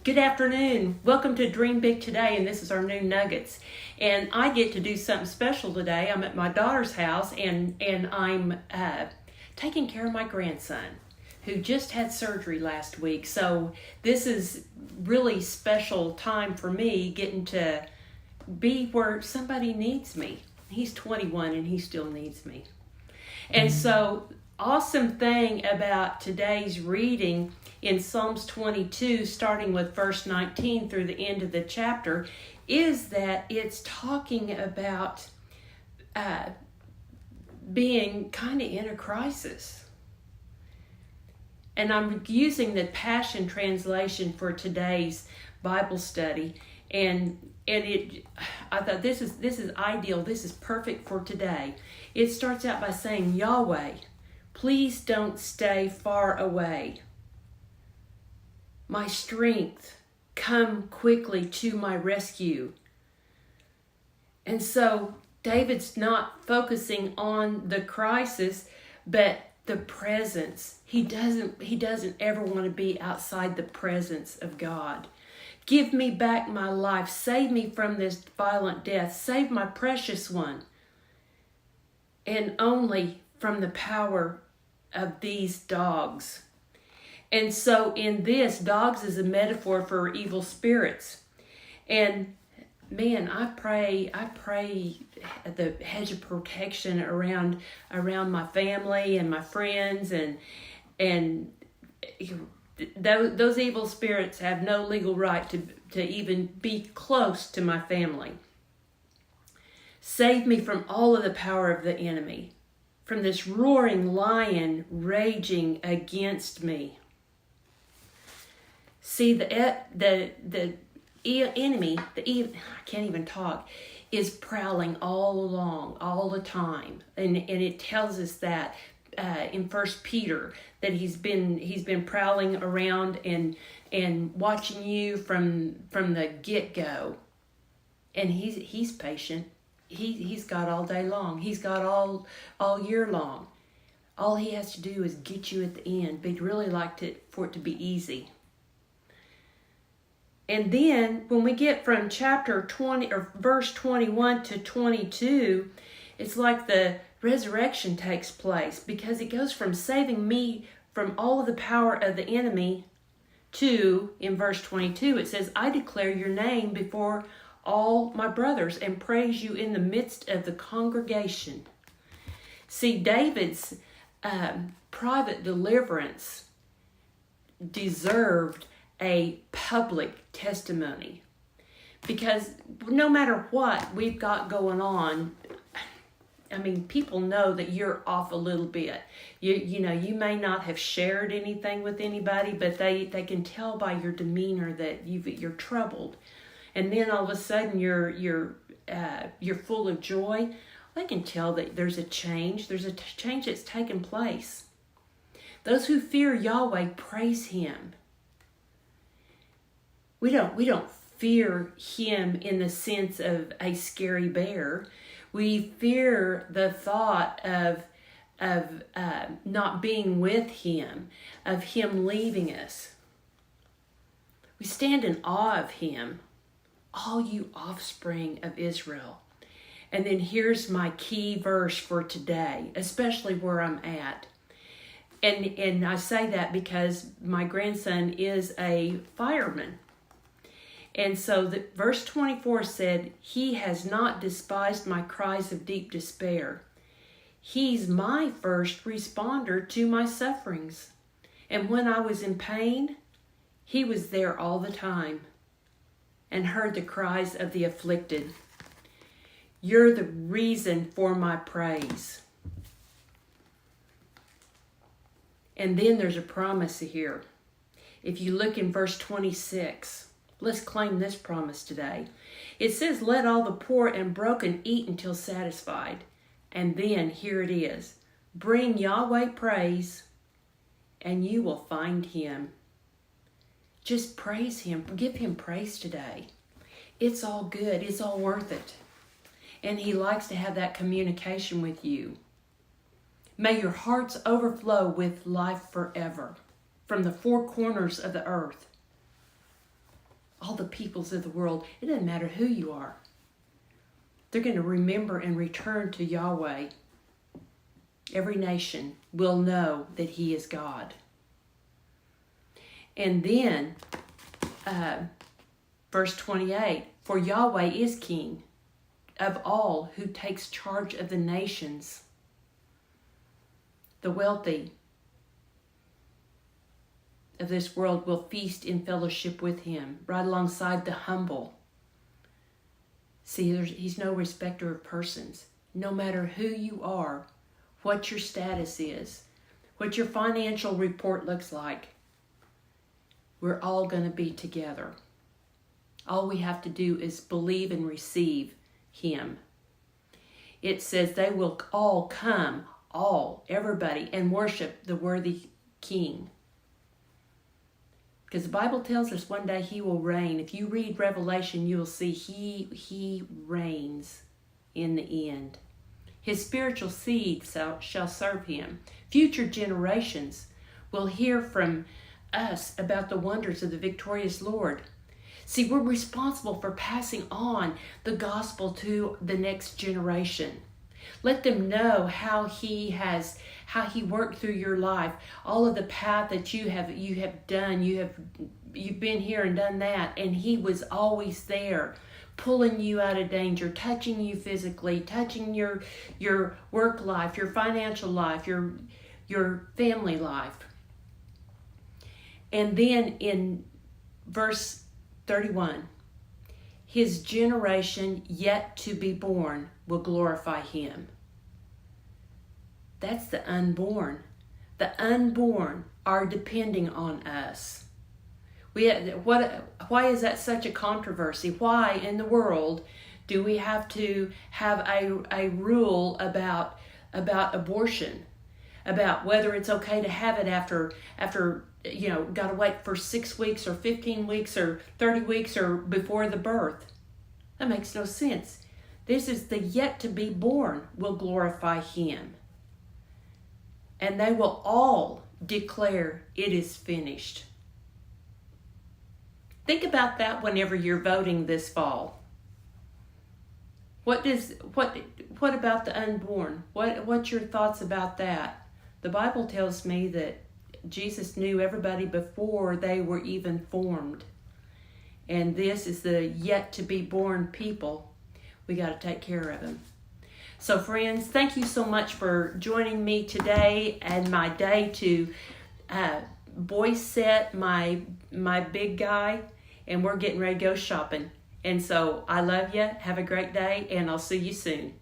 Good afternoon. Welcome to Dream Big Today, and this is our new nuggets. And I get to do something special today. I'm at my daughter's house, and I'm taking care of my grandson, who just had surgery last week. So this is really special time for me, getting to be where somebody needs me. He's 21 and he still needs me. And so, awesome thing about today's reading in Psalms 22, starting with verse 19 through the end of the chapter, is that it's talking about being kind of in a crisis. And I'm using the Passion Translation for today's Bible study, and I thought this is ideal. This is perfect for today. It starts out by saying, Yahweh, please don't stay far away. My strength, come quickly to my rescue. And so David's not focusing on the crisis, but the presence. He doesn't ever want to be outside the presence of God. Give me back my life. Save me from this violent death. Save my precious one. And only from the power of these dogs. And so in this, dogs is a metaphor for evil spirits. And man, I pray the hedge of protection around my family and my friends, and those evil spirits have no legal right to even be close to my family. Save me from all of the power of the enemy, from this roaring lion raging against me. See, the enemy, I can't even talk, is prowling all along, all the time. And it tells us that in 1 Peter, that he's been prowling around and watching you from the get-go. And he's patient. He's got all day long. He's got all year long. All he has to do is get you at the end. But he'd really like for it to be easy. And then when we get from chapter 20 or verse 21 to 22, it's like the resurrection takes place, because it goes from saving me from all of the power of the enemy to, in verse 22, it says, I declare your name before all my brothers and praise you in the midst of the congregation. See, David's private deliverance deserved a public testimony, because no matter what we've got going on, I mean, people know that you're off a little bit. You may not have shared anything with anybody, but they can tell by your demeanor that you're troubled. And then all of a sudden you're full of joy. They can tell that there's a change. There's a change that's taken place. Those who fear Yahweh praise Him. We don't fear Him in the sense of a scary bear. We fear the thought of not being with Him, of Him leaving us. We stand in awe of Him, all you offspring of Israel. And then here's my key verse for today, especially where I'm at. And I say that because my grandson is a fireman. And so verse 24 said, He has not despised my cries of deep despair. He's my first responder to my sufferings. And when I was in pain, He was there all the time and heard the cries of the afflicted. You're the reason for my praise. And then there's a promise here. If you look in verse 26, let's claim this promise today. It says, let all the poor and broken eat until satisfied. And then here it is. Bring Yahweh praise and you will find Him. Just praise Him. Give Him praise today. It's all good. It's all worth it. And He likes to have that communication with you. May your hearts overflow with life forever from the four corners of the earth. all the peoples of the world, it doesn't matter who you are. They're going to remember and return to Yahweh. Every nation will know that He is God. And then, verse 28, for Yahweh is King of all who takes charge of the nations. The wealthy of this world will feast in fellowship with Him, right alongside the humble. See, He's no respecter of persons. No matter who you are, what your status is, what your financial report looks like, we're all going to be together. All we have to do is believe and receive Him. It says they will all come, everybody, and worship the worthy King. Because the Bible tells us one day He will reign. If you read Revelation, you will see He reigns in the end. His spiritual seed shall serve Him. Future generations will hear from us about the wonders of the victorious Lord. See, we're responsible for passing on the gospel to the next generation. Let them know how He worked through your life, all of the path that you have done. You've been here and done that, and He was always there, pulling you out of danger, touching you physically, touching your work life, your financial life, your family life. And then in verse 31, His generation yet to be born will glorify Him. That's the unborn. The unborn are depending on us. Why is that such a controversy? Why in the world do we have to have a rule about abortion? About whether it's okay to have it after got to wait for 6 weeks or 15 weeks or 30 weeks or before the birth. That makes no sense. This is the yet to be born will glorify Him. And they will all declare it is finished. Think about that whenever you're voting this fall. What about the unborn? What's your thoughts about that? The Bible tells me that Jesus knew everybody before they were even formed. And this is the yet to be born people. We got to take care of them. So friends, thank you so much for joining me today and my day to voice set my big guy, and we're getting ready to go shopping. And so I love you. Have a great day, and I'll see you soon.